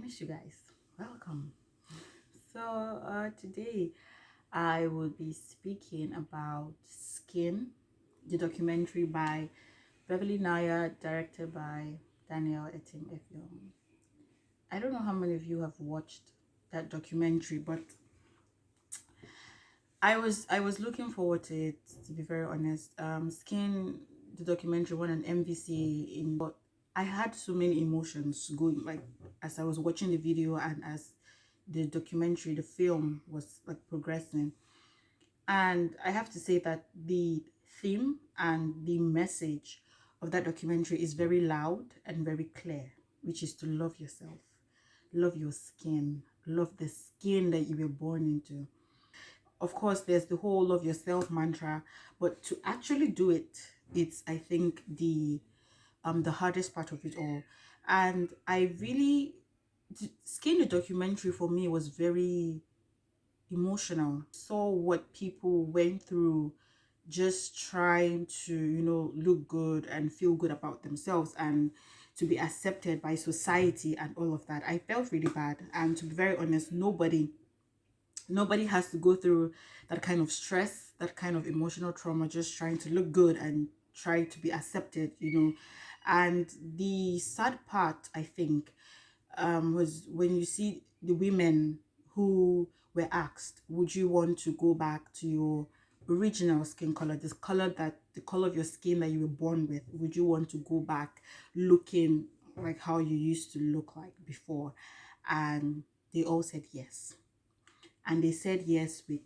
miss you guys. Welcome. So today I will be speaking about Skin, the documentary by Beverly Naya, directed by Daniel Etim Effiong. I don't know how many of you have watched that documentary, but I was looking forward to it, to be very honest. Skin, the documentary, won an MVCA in, but I had so many emotions going, like, as I was watching the video and as the documentary, the film was like progressing. And I have to say that the theme and the message of that documentary is very loud and very clear, which is to love yourself, love your skin, love the skin that you were born into. Of course, there's the whole love yourself mantra, but to actually do it, it's, I think, the hardest part of it all. And I really, Skin, the documentary for me was very emotional. Saw what people went through just trying to, look good and feel good about themselves and to be accepted by society and all of that. I felt really bad. And to be very honest, nobody has to go through that kind of stress, that kind of emotional trauma, just trying to look good and try to be accepted. And the sad part, I think, was when you see the women who were asked, would you want to go back to your original skin color, the color of your skin that you were born with? Would you want to go back looking like how you used to look like before? And they all said yes. And they said yes with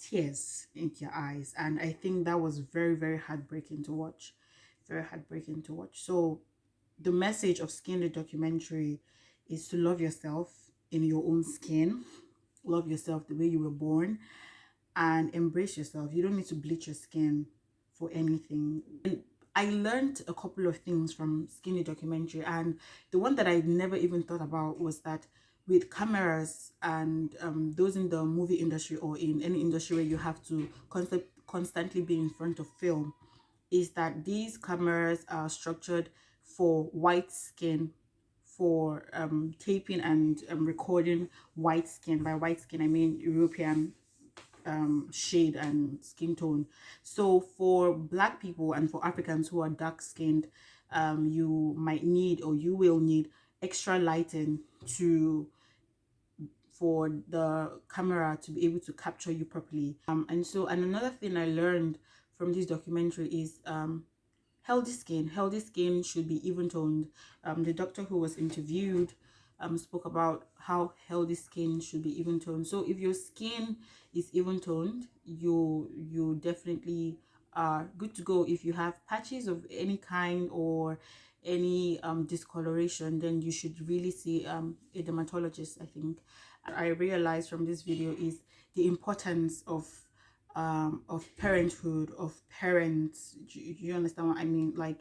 tears in their eyes. And I think that was very, very heartbreaking to watch. Very heartbreaking to watch. So the message of Skin, the documentary, is to love yourself in your own skin. Love yourself the way you were born and embrace yourself. You don't need to bleach your skin for anything. And I learned a couple of things from Skinny documentary, and the one that I never even thought about was that with cameras and those in the movie industry or in any industry where you have to constantly be in front of film, is that these cameras are structured for white skin, for taping and recording white skin. By white skin, I mean European shade and skin tone. So for Black people and for Africans who are dark skinned, you might need, or you will need, extra lighting to for the camera to be able to capture you properly. And another thing I learned from this documentary is healthy skin should be even toned. The doctor who was interviewed spoke about how healthy skin should be even toned. So if your skin is even toned, you definitely are good to go. If you have patches of any kind or any discoloration, then you should really see a dermatologist, I think. I realized from this video is the importance of parenthood, of parents. Do you understand what I mean? Like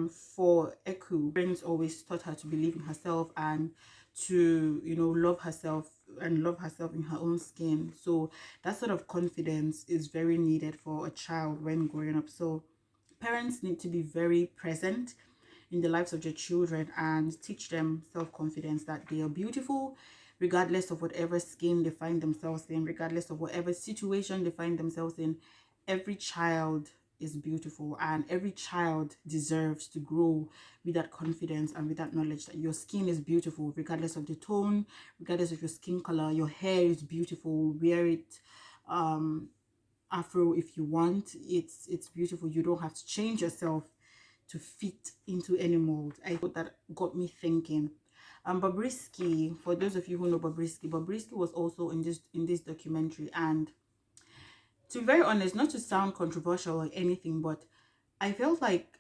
for Eku, parents always taught her to believe in herself and to love herself and love herself in her own skin. So that sort of confidence is very needed for a child when growing up. So parents need to be very present in the lives of their children and teach them self-confidence, that they are beautiful regardless of whatever skin they find themselves in, regardless of whatever situation they find themselves in. Every child is beautiful, and every child deserves to grow with that confidence and with that knowledge that your skin is beautiful regardless of the tone, regardless of your skin color. Your hair is beautiful. Wear it afro if you want. It's beautiful. You don't have to change yourself to fit into any mold. I thought that got me thinking. Bobrisky, for those of you who know Bobrisky was also in this documentary. And to be very honest, not to sound controversial or anything, but I felt like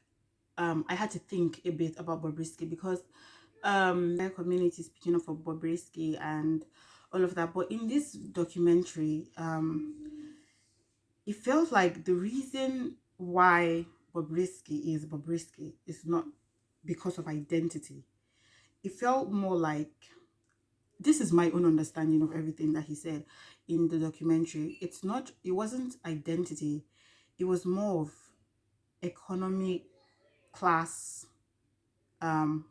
I had to think a bit about Bobrisky, because the community speaking of Bobrisky and all of that. But in this documentary, it felt like the reason why Bobrisky is not because of identity. It felt more like, this is my own understanding of everything that he said in the documentary. It wasn't identity. It was more of economic class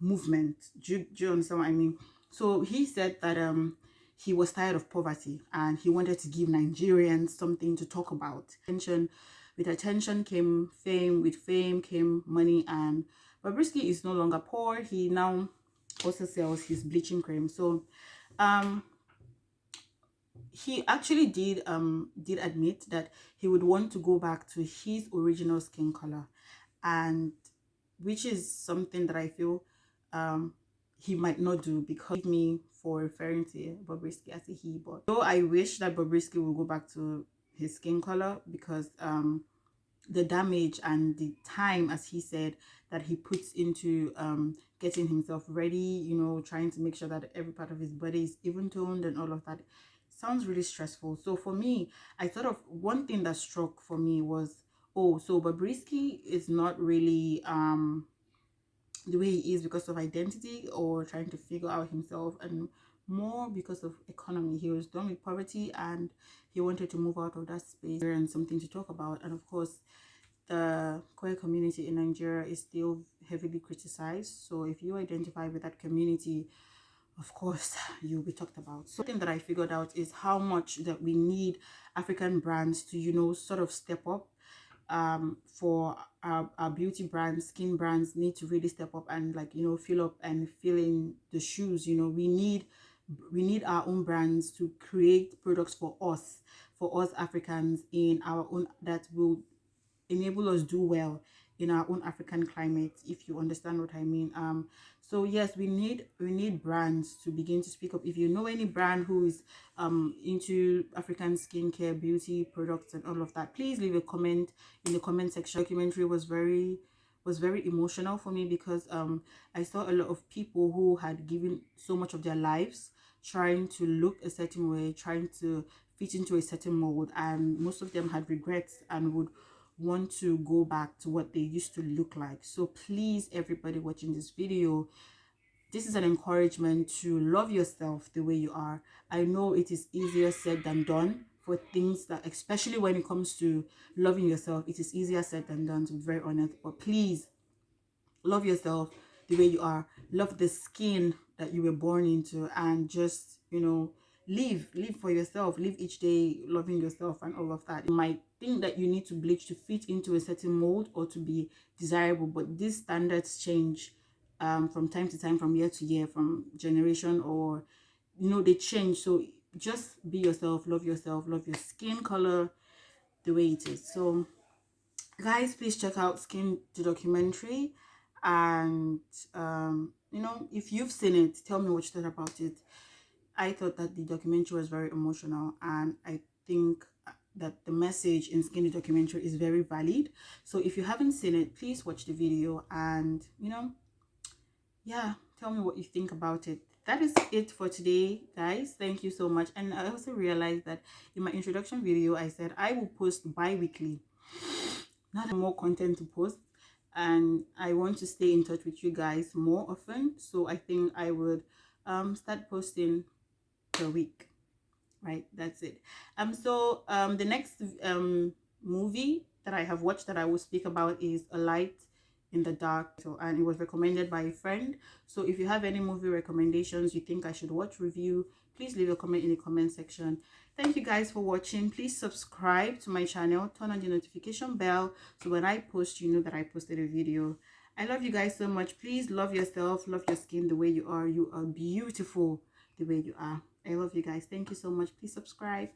movement. Do you understand what I mean? So he said that he was tired of poverty and he wanted to give Nigerians something to talk about. With attention came fame, with fame came money, and Bobrisky is no longer poor. He now also sells his bleaching cream. So he actually did admit that he would want to go back to his original skin color, and which is something that I feel he might not do, because me for referring to Bobrisky as a he. But though I wish that Bobrisky will go back to his skin color, because the damage and the time, as he said, that he puts into getting himself ready, you know, trying to make sure that every part of his body is even toned and all of that, sounds really stressful. So for me, I thought of one thing that struck for me was, oh, so Bobrisky is not really the way he is because of identity or trying to figure out himself, and more because of economy. He was done with poverty and he wanted to move out of that space and something to talk about. And of course, the queer community in Nigeria is still heavily criticized. So if you identify with that community, of course, you'll be talked about. So something that I figured out is how much that we need African brands to, you know, sort of step up. For our beauty brands, skin brands need to really step up and, like, you know, fill up and fill in the shoes. You know, we need our own brands to create products for us Africans, in our own, that will enable us do well in our own African climate, if you understand what I mean. So yes, we need brands to begin to speak up. If you know any brand who is into African skincare, beauty products and all of that, please leave a comment in the comment section. Documentary was very emotional for me, because I saw a lot of people who had given so much of their lives trying to look a certain way, trying to fit into a certain mold, and most of them had regrets and would want to go back to what they used to look like. So please, everybody watching this video, this is an encouragement to love yourself the way you are. I know it is easier said than done, for things that, especially when it comes to loving yourself, it is easier said than done, to be very honest. But please, love yourself the way you are. Love the skin that you were born into, and just, you know, live for yourself. Live each day loving yourself and all of that. You might think that you need to bleach to fit into a certain mold or to be desirable, but these standards change from time to time, from year to year, from generation, or, you know, they change. So just be yourself, love your skin color the way it is. So guys, please check out Skin the documentary, and you know, if you've seen it, tell me what you thought about it. I thought that the documentary was very emotional, and I think that the message in Skin the documentary is very valid. So if you haven't seen it, please watch the video, and, you know, yeah, tell me what you think about it. That is it for today, guys. Thank you so much. And I also realized that in my introduction video, I said I will post bi-weekly. Not more content to post, and I want to stay in touch with you guys more often. So I think I would start posting per week, right? That's it. So the next movie that I have watched that I will speak about is A Light in the Dark, and it was recommended by a friend. So if you have any movie recommendations you think I should watch, review, please leave a comment in the comment section. Thank you guys for watching. Please subscribe to my channel, turn on the notification bell, so when I post, you know that I posted a video. I love you guys so much. Please love yourself, love your skin the way you are. You are beautiful the way you are. I love you guys. Thank you so much. Please subscribe.